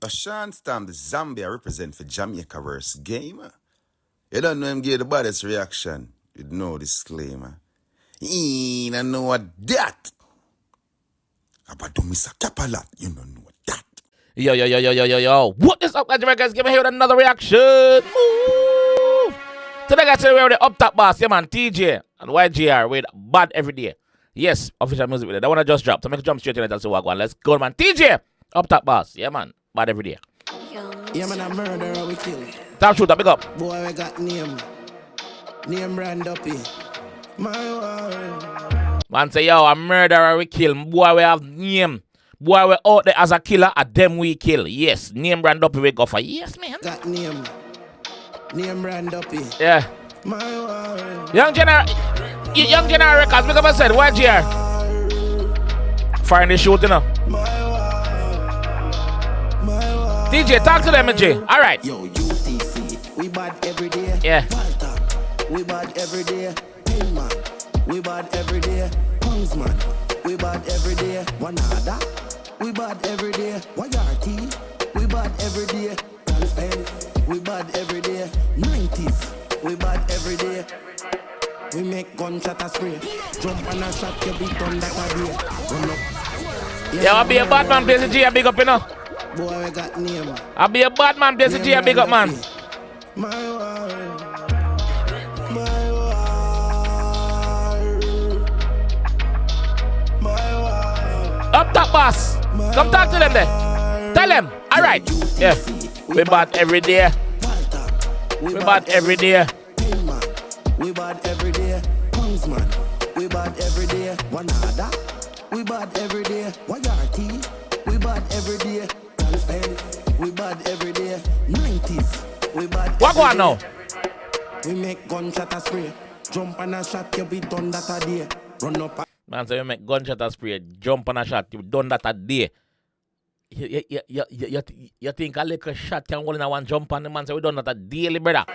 A Sean Stam, the Zambia represent for Jamaica versus game. You don't know him give the baddest reaction. You know disclaimer. He don't know what that. About do Mr. Capalat, you don't know that. Yo. What is up, guys? Give me here with another reaction. Move. Today, guys, we're the up top boss, yeah, man. Teejay and YGR with Bad Every Day. Yes, official music video. That one I just dropped. So make a jump straight in it and see what going. Let's go, man. Teejay, up top boss, yeah, man. Bad Every Day. Yeah, man, a murderer we kill. Top shooter, big up. Boy, we got name brand up here. My word. Man say, yo, a murderer we kill. Boy, we have name. Boy, we out there as a killer, a them we kill. Yes, name brand up we go for. Yes, man. Got name brand up here. Yeah. My word. Young General Records, big up I said, YGR. Firing the shoot, you know. Teejay, talk to them, G. All right. Yo, UTC, we bad every day. Yeah. Walter, we bad every day. Penman, we bad every day. Punksman, we bad every day. Wanada, we bad every day. YRT, we bad every day. Transpen, we bad every day. 90s, we bad every day. We make gunshot a spray. Jump on a shot, you be done that a day. Run up. Yeah, I'll be a bad man, place G, big up, you know. Boy, we got name. I'll be a bad man, place G, big up, man. My word. Up top boss. Come talk to them there. Tell them. All right. Yeah. We bad every day. We bad every day. We bad every day. Punksman. We bad every day. Wanada. We bad every day. YRT. We bad every day. Transpen. We bad every day. 90s. We bad. What go on now? We make gunshot a spray. Jump on a shot, you be done that a day. Run up. Man, so you make gunshot a spray, jump on a shot, you done that a day. You think a little shot can hold in a one jump on the man, so we done that a daily, brother.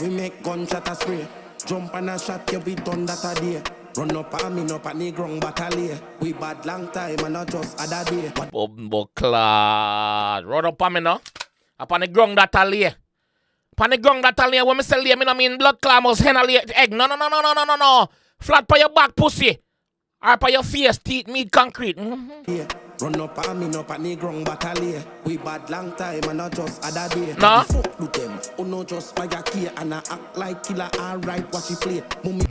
We make gunshot a spray. Jump on a shot, you be done that a day. Run up and me up at the ground battalion. We bad long time and not just other day. Bumbo clad. Run up on me now. Up on the ground that a lay. Upon the ground that a lay, when me say lay, me no mean blood clam was hen a lay egg. No. Flat by your back, pussy. Or by your face, teeth, meat, concrete. Yeah. Run up and me up at the ground battalion. We bad long time and not just other day. No. Fuck with them. Oh no, just by your key and I act like killer. Alright, watch you play. Mummy.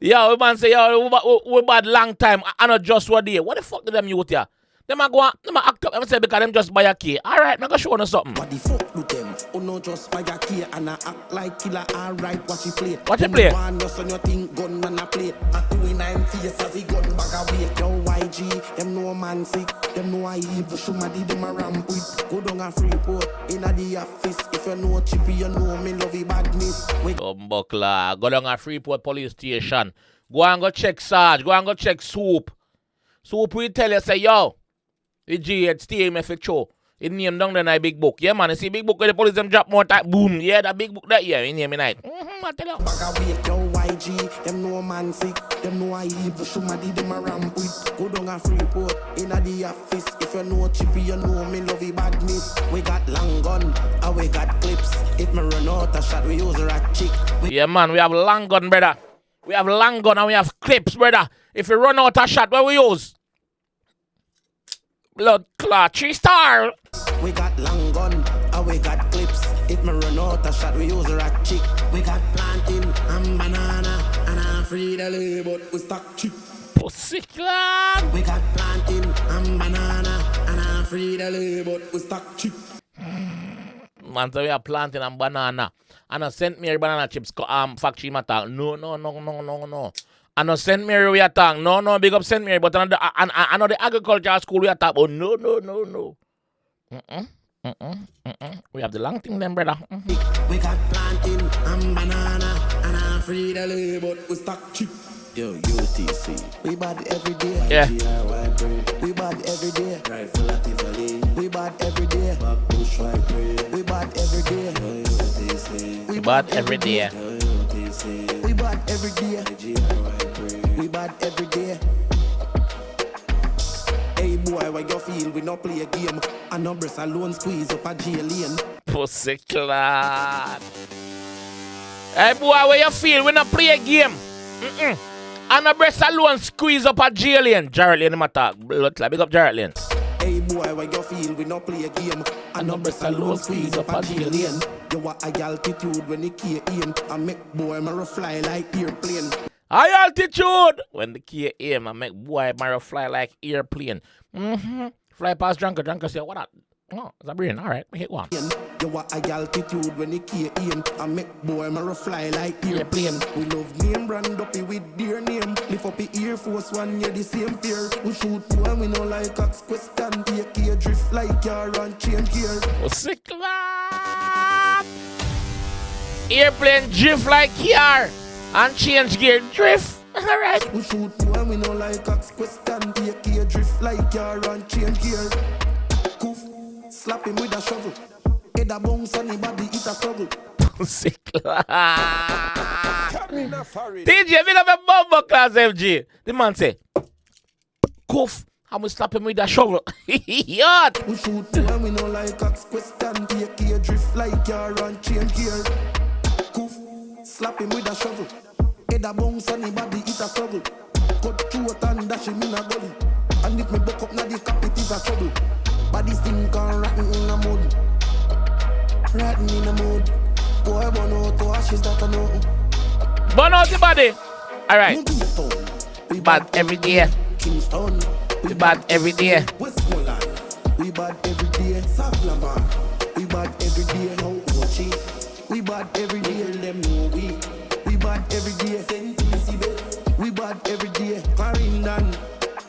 Yo, we man say, yo, we bad long time. I not just one day. What the fuck do them youth here? Them a go on, them a act up. Them say because them just buy a key. Alright, I'm gonna show you something. What the fuck with them? Oh no, just by your key and I act like killer. Alright, watch you play. Watch you play. One just on your thing, gun and a play. A 29 face as he gun back away. Yo, YG, them no man sick. Them no I evil. Somebody them a ramp with. Go down a Freeport in a the office. If you know Chippy, you know me love it badness. Buckler, go down a Freeport police station. Go and go check Sarge. Go and go check Soup. Soup will tell you, say, yo, the G had stay me for show. It name down there in big book. Yeah, man, you see big book where the police them drop more time. Boom. Yeah, that big book that year. In name me night. I tell you. Back away, yo, YG, them no man sick. Them no I evil. Somebody them a ramp with. Go down a Freeport in a the office. If you know Chippy, you know me love it badness. We got long gun, and we got clips. If me run out a shot, we use a rat chick. Yeah, man, we have long gun, brother. We have long gun and we have clips, brother. If you run out a shot, what we use? Blood clot, 3-star. We got long gun, and we got clips. If me run out a shot, we use a rat chick. We got planting and banana, and I free the lay, but we stock chip. Pussy clot. We got planting and banana, and I free the lay, but we stock chip. Man, so we are planting and banana. And I sent me banana chips factory matter. No. And I St. Mary we attack. No, big up St. Mary, but another agricultural school we attack. Oh no. We have the long thing then, brother. We got planting and banana, and I free the lay, but we stock chip. Yo, UTC. We bad every day. Yeah. We bad every day. Rifle at Tivoli. We bad every day. Back push right break. We bad every day. We bad every day. We bad every day. We bad every day. Hey boy, boy, why you feel we no play a game? And no breast alone squeeze up a jail lane. Pussy clad. Hey boy, where you feel we no play a game? And a breast alone squeeze up a jail lane. Jarrett Lane, my talk. Big up Jarrett Lane. Hey boy, why you feel we no play a game? And no breast alone squeeze up a jail lane. You want high altitude when the key aim. And make boy marrow fly like airplane. High altitude when the key aim. And make boy marrow fly like airplane. Fly past drunker say, what up? Oh, it's a brain. All right, hit one. You want high altitude when the key aim. And make boy marrow fly like airplane. We love name brand up with dear name. Lift up the Air Force One, you're the same pair. We shoot two and we know like Ox question. Take a drift like car and change gear. Sick clap. Airplane drift like car and change gear drift. All right. We shoot two and we know like Ox question. Take a drift like car and change gear. Coof, slap him with a shovel. Head a bounce and the body it a struggle. Sick clap. Teejay, big up a bomber class FG. The man say, Coof. I'm gonna slap him with a shovel. Yacht. We shoot two and we know like Ox question. Take a drift like car and change gear. Coof, slap him with a shovel. Head a bounce and the body it a struggle. Cut throat and dash him in a gully. And if me buck up now the cap it is a trouble. Body stink and rotten in a mud. Rotten in a mud. Boy burn out to ashes that I know. Burn out the body. Alright. We bad every day. Kingston. We bad every day. Westmoreland. We bad every day. Safflamar. We bad every day. How Ochi. We bad every day. Them know we. We bad every day. St. Elizabeth. We bad every day. Clarendon.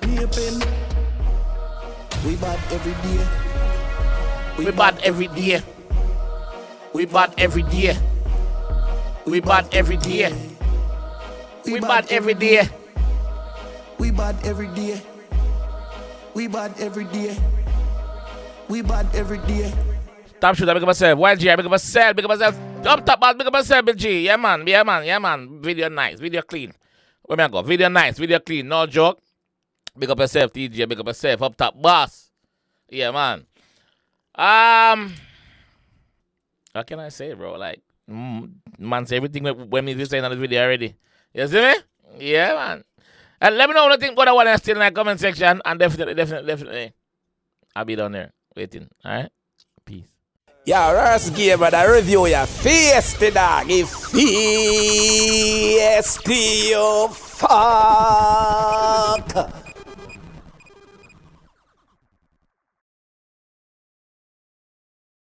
Nepen. We bad every day. We bad every day. We bad every day. We bad every day. We bad every day. We bad every day. We bad every day. We bad every day. Top shooter, big up myself. YGR, big up myself. Big up myself. Up top, boss, big up myself, Big G. Yeah, man. Yeah, man. Yeah, man. Video nice. Video clean. Where me I go? Video nice. Video clean. No joke. Big up yourself, Teejay. Big up yourself. Up top, boss. Yeah, man. How can I say, bro? Like, man, say everything when me saying on the video already. You see me? Yeah, man. And let me know what you think about what I still in the comment section. And definitely, I'll be down there waiting. All right? Peace. Yeah, Rust game, but I review your face, the dog. If face, you fuck.